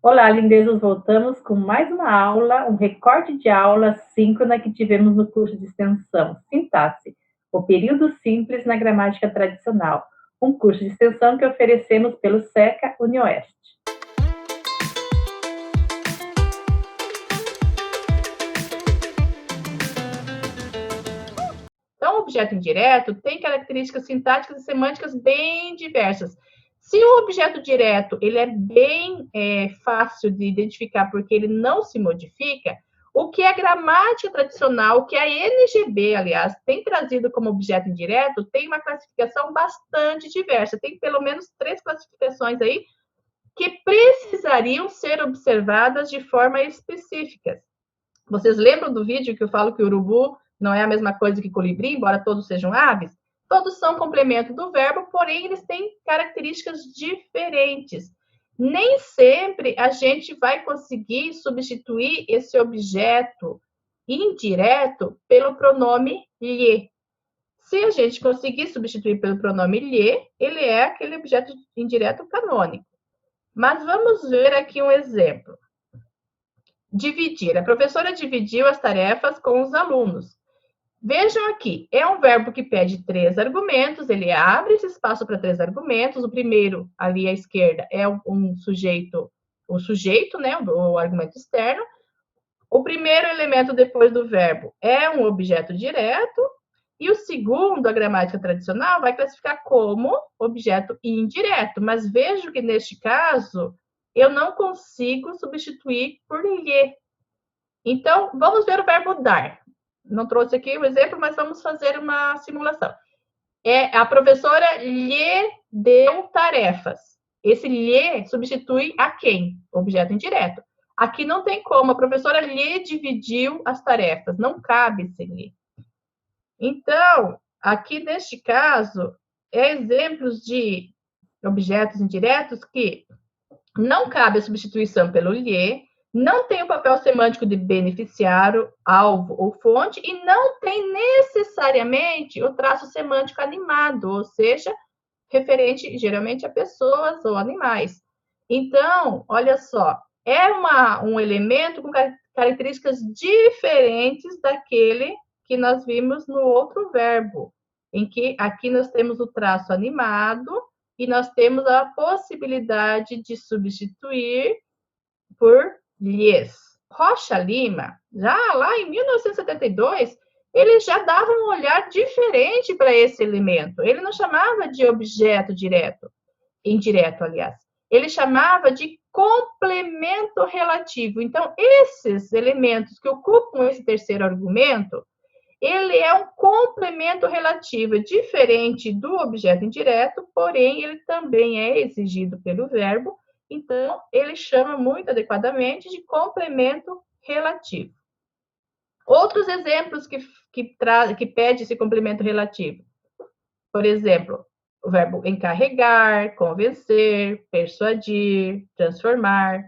Olá, lindezas, voltamos com mais uma aula, um recorte de aula síncrona que tivemos no curso de extensão Sintaxe, o período simples na gramática tradicional, um curso de extensão que oferecemos pelo SECA UniOeste. Então, o objeto indireto tem características sintáticas e semânticas bem diversas. Se o objeto direto ele é bem fácil de identificar porque ele não se modifica, o que a gramática tradicional, o que a NGB, aliás, tem trazido como objeto indireto, tem uma classificação bastante diversa. Tem pelo menos 3 classificações aí que precisariam ser observadas de forma específica. Vocês lembram do vídeo que eu falo que o urubu não é a mesma coisa que colibri, embora todos sejam aves? Todos são complemento do verbo, porém eles têm características diferentes. Nem sempre a gente vai conseguir substituir esse objeto indireto pelo pronome lhe. Se a gente conseguir substituir pelo pronome lhe, ele é aquele objeto indireto canônico. Mas vamos ver aqui um exemplo. Dividir. A professora dividiu as tarefas com os alunos. Vejam aqui, é um verbo que pede 3 argumentos, ele abre esse espaço para 3 argumentos. O primeiro, ali à esquerda, é um sujeito, o sujeito, né, o argumento externo. O primeiro elemento depois do verbo é um objeto direto. E o segundo, a gramática tradicional, vai classificar como objeto indireto. Mas vejo que, neste caso, eu não consigo substituir por lhe. Então, vamos ver o verbo dar. Não trouxe aqui o exemplo, mas vamos fazer uma simulação. A professora lhe deu tarefas. Esse lhe substitui a quem? Objeto indireto. Aqui não tem como. A professora lhe dividiu as tarefas. Não cabe esse lhe. Então, aqui neste caso, exemplos de objetos indiretos que não cabe a substituição pelo lhe, não tem o papel semântico de beneficiário, alvo ou fonte, e não tem necessariamente o traço semântico animado, ou seja, referente geralmente a pessoas ou animais. Então, olha só, é um elemento com características diferentes daquele que nós vimos no outro verbo, em que aqui nós temos o traço animado e nós temos a possibilidade de substituir por lhes. Rocha Lima, já lá em 1972, ele já dava um olhar diferente para esse elemento. Ele não chamava de objeto direto, indireto, aliás. Ele chamava de complemento relativo. Então, esses elementos que ocupam esse terceiro argumento, ele é um complemento relativo, diferente do objeto indireto, porém, ele também é exigido pelo verbo, então, ele chama muito adequadamente de complemento relativo. Outros exemplos que pede esse complemento relativo. Por exemplo, o verbo encarregar, convencer, persuadir, transformar.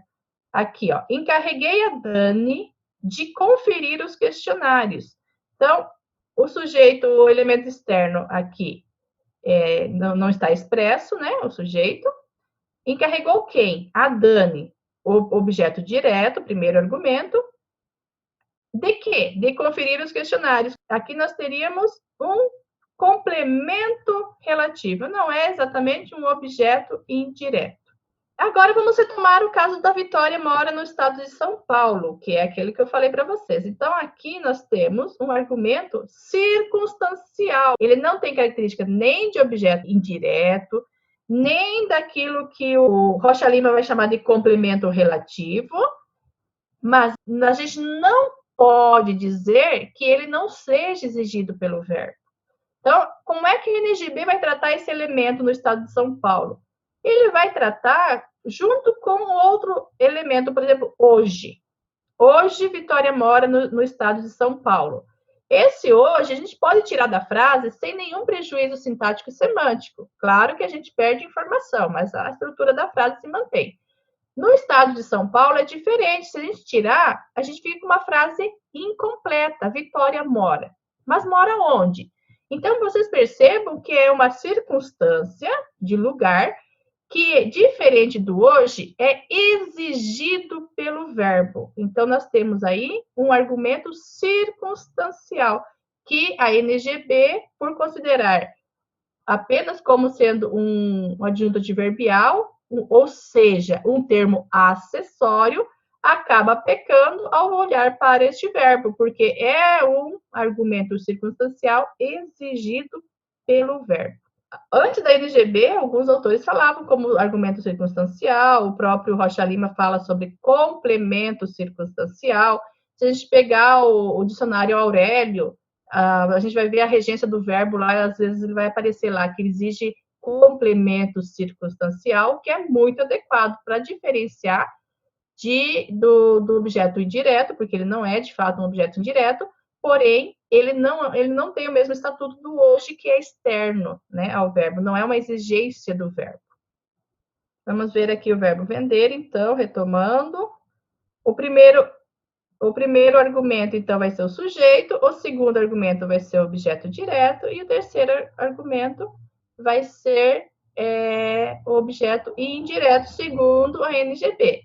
Aqui, ó, encarreguei a Dani de conferir os questionários. Então, o sujeito, o elemento externo aqui não está expresso, né? O sujeito. Encarregou quem? A Dani, o objeto direto, primeiro argumento. De quê? De conferir os questionários. Aqui nós teríamos um complemento relativo, não é exatamente um objeto indireto. Agora vamos retomar o caso da Vitória mora no estado de São Paulo, que é aquele que eu falei para vocês. Então, aqui nós temos um argumento circunstancial. Ele não tem característica nem de objeto indireto, nem daquilo que o Rocha Lima vai chamar de complemento relativo, mas a gente não pode dizer que ele não seja exigido pelo verbo. Então, como é que o NGB vai tratar esse elemento no estado de São Paulo? Ele vai tratar junto com outro elemento, por exemplo, hoje. Hoje, Vitória mora no estado de São Paulo. Esse hoje a gente pode tirar da frase sem nenhum prejuízo sintático e semântico. Claro que a gente perde informação, mas a estrutura da frase se mantém. No estado de São Paulo é diferente. Se a gente tirar, a gente fica com uma frase incompleta. Vitória mora. Mas mora onde? Então, vocês percebam que é uma circunstância de lugar que, diferente do hoje, é exigido pelo verbo. Então, nós temos aí um argumento circunstancial, que a NGB, por considerar apenas como sendo um adjunto adverbial, ou seja, um termo acessório, acaba pecando ao olhar para este verbo, porque é um argumento circunstancial exigido pelo verbo. Antes da NGB, alguns autores falavam como argumento circunstancial, o próprio Rocha Lima fala sobre complemento circunstancial. Se a gente pegar o dicionário Aurélio, a gente vai ver a regência do verbo lá, às vezes ele vai aparecer lá que exige complemento circunstancial, que é muito adequado para diferenciar do objeto indireto, porque ele não é de fato um objeto indireto, porém ele não tem o mesmo estatuto do hoje, que é externo, né, ao verbo, não é uma exigência do verbo. Vamos ver aqui o verbo vender, então, retomando. O primeiro argumento, então, vai ser o sujeito, o segundo argumento vai ser o objeto direto, e o terceiro argumento vai ser o objeto indireto, segundo a NGB.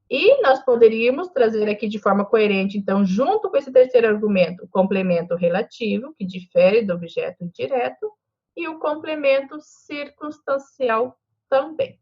E nós poderíamos trazer aqui de forma coerente, então, junto com esse terceiro argumento, o complemento relativo, que difere do objeto direto, e o complemento circunstancial também.